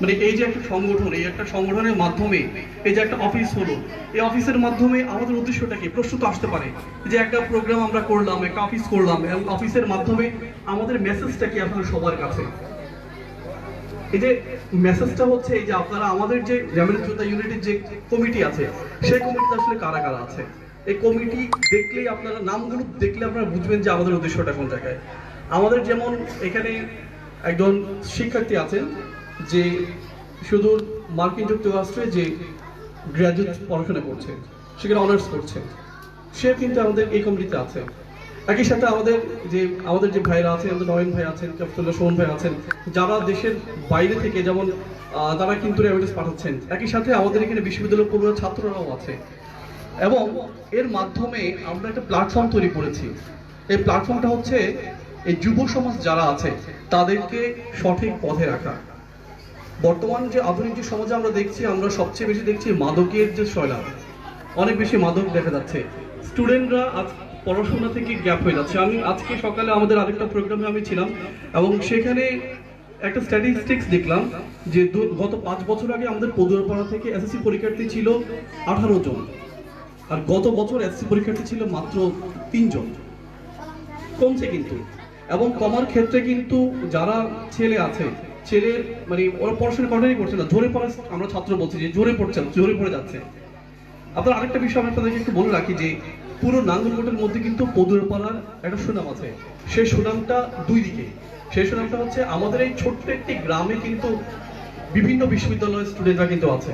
মানে এই যে একটা সংগঠন, এই একটা সংগঠনের মাধ্যমে এই যে একটা অফিস হলো, এই অফিসের মাধ্যমে আমাদের উদ্দেশ্যটা কি? প্রশ্ন তো আসতে পারে যে একটা প্রোগ্রাম আমরা করলাম, একটা অফিস করলাম, এবং অফিসের মাধ্যমে আমাদের মেসেজটা কি আপনার সবার কাছে? এই যে মেসেজটা হচ্ছে এই যে আপনারা আমাদের যে জামিয়াতুল যোদ্ধা ইউনিটির যে কমিটি আছে, সেই কমিটিতে আসলে কারা কারা আছে, এই কমিটি দেখলেই আপনারা নামগুলো দেখলে আপনারা বুঝবেন যে আমাদের উদ্দেশ্যটা কোন জায়গায়। আমাদের যেমন এখানে একজন শিক্ষার্থী আছেন যে সুদূর মার্কিন যুক্তরাষ্ট্রে যে গ্র্যাজুয়েট পড়াশোনা করছে, সেখানে অনার্স করছে, সে কিন্তু আমাদের এই কমিটিতে আছে। একই সাথে আমাদের যে ভাইরা আছেন, আমাদের নয়ন ভাই আছেন, ক্যাপ্টেন সোহন ভাই আছেন, যারা দেশের বাইরে থেকে যেমন তারা কিন্তু রেমিটেন্স পাঠাচ্ছেন। একই সাথে আমাদের এখানে বিশ্ববিদ্যালয় পড়ুয়া ছাত্ররাও আছে, এবং এর মাধ্যমে আমরা একটা প্ল্যাটফর্ম তৈরি করেছি। এই প্ল্যাটফর্মটা হচ্ছে এই যুব সমাজ যারা আছে তাদেরকে সঠিক পথে রাখা। বর্তমান যে আধুনিক যে সমাজে আমরা দেখছি, আমরা সবচেয়ে বেশি দেখছি মাদকের যে সয়লাব, অনেক বেশি মাদক দেখা যাচ্ছে। স্টুডেন্টরা আজ পড়াশোনা থেকে গ্যাপ হয়ে যাচ্ছে। আমি আজকে সকালে আমাদের আরেকটা প্রোগ্রামে আমি ছিলাম, এবং সেখানে একটা স্ট্যাটিস্টিক্স দেখলাম যে গত 5 বছর আগে আমাদের পদুয়ারপাড়া থেকে এসএসসি পরীক্ষার্থী ছিল 18 জন, আর গত বছর এসএসসি পরীক্ষার্থী ছিল মাত্র 3 জন। কমছে কিন্তু, এবং কমার ক্ষেত্রে কিন্তু যারা ছেলে আছে, ছেলে মানে ওরা পড়াশোনা কন্টিনিউ করছে না, ঝরে পড়া, আমরা ছাত্র বলছি যে ঝরে পড়ে যাচ্ছে। আপনার আরেকটা বিষয় আমি আপনাদেরকে একটু বলে রাখি যে পুরো নাঙ্গলকোটের মধ্যে কিন্তু পদুয়ারপাড়ার একটা সুনাম আছে। সেই সুনামটা দুই দিকে। সেই সুনামটা হচ্ছে আমাদের এই ছোট্ট একটি গ্রামে কিন্তু বিভিন্ন বিশ্ববিদ্যালয়ের স্টুডেন্টরা কিন্তু আছে।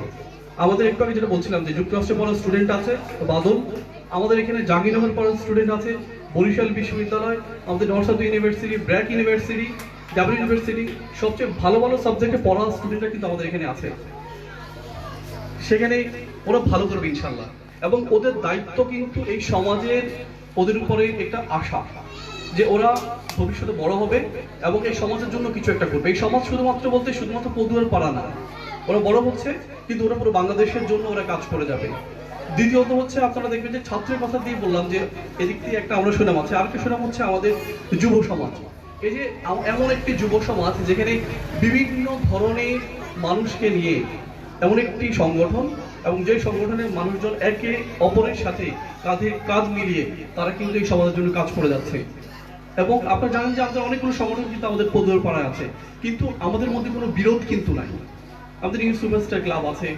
আমাদের একটু আগে যেটা বলছিলাম যে যুক্তরাষ্ট্রে পড়ার স্টুডেন্ট আছে বাদল, আমাদের এখানে জাহাঙ্গীরনগর পড়ার স্টুডেন্ট আছে, বরিশাল বিশ্ববিদ্যালয়, আমাদের north university, BRAC university, double university, সবচেয়ে ভালো ভালো সাবজেক্টে পড়া স্টুডেন্টরা কিন্তু আমাদের এখানে আছে। সেখানে ওরা ভালো করবে ইনশাল্লাহ, এবং ওদের দায়িত্ব কিন্তু এই সমাজের ওদের উপরে একটা আশা যে ওরা ভবিষ্যতে বড় হবে এবং এই সমাজের জন্য কিছু একটা করবে। এই সমাজ শুধুমাত্র পদুয়ারপাড়া না, ওরা বড় হচ্ছে কিন্তু ওরা পুরো বাংলাদেশের জন্য ওরা কাজ করে যাবে। দ্বিতীয়ত হচ্ছে আপনারা দেখবেন যে ছাত্রের কথা দিয়ে বললাম যে এদিক দিয়ে একটা আমরা সুনাম আছে, আরেকটা সুনাম হচ্ছে আমাদের যুব সমাজ। এই যে এমন একটি যুব সমাজ যেখানে বিভিন্ন ধরনের মানুষকে নিয়ে এমন একটি সংগঠন, এবং যে সংগঠনের মানুষজন একে অপরের সাথে কাঁধে কাঁধ মিলিয়ে তারা কিন্তু এই সমাজের জন্য কাজ করে যাচ্ছে। এবং আপনারা জানেন যে আমাদের অনেকগুলো সংগঠন কিন্তু আমাদের পদুয়ারপাড়ায় আছে, কিন্তু আমাদের মধ্যে কোনো বিরোধ কিন্তু নাই। আমাদের নিউ সুপারস্টার ক্লাব আছে,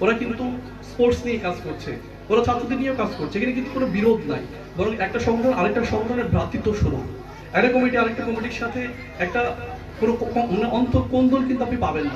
ওরা কিন্তু স্পোর্টস নিয়ে কাজ করছে, ওরা ছাত্রদের নিয়েও কাজ করছে, এখানে কিন্তু কোনো বিরোধ নাই, বরং একটা সংগঠন আরেকটা সংগঠনের ভ্রাতৃত্ব স্বরূপ। একটা কমিটি আরেকটা কমিটির সাথে একটা কোনো অন্তঃকোন্দল কিন্তু আপনি পাবেন না।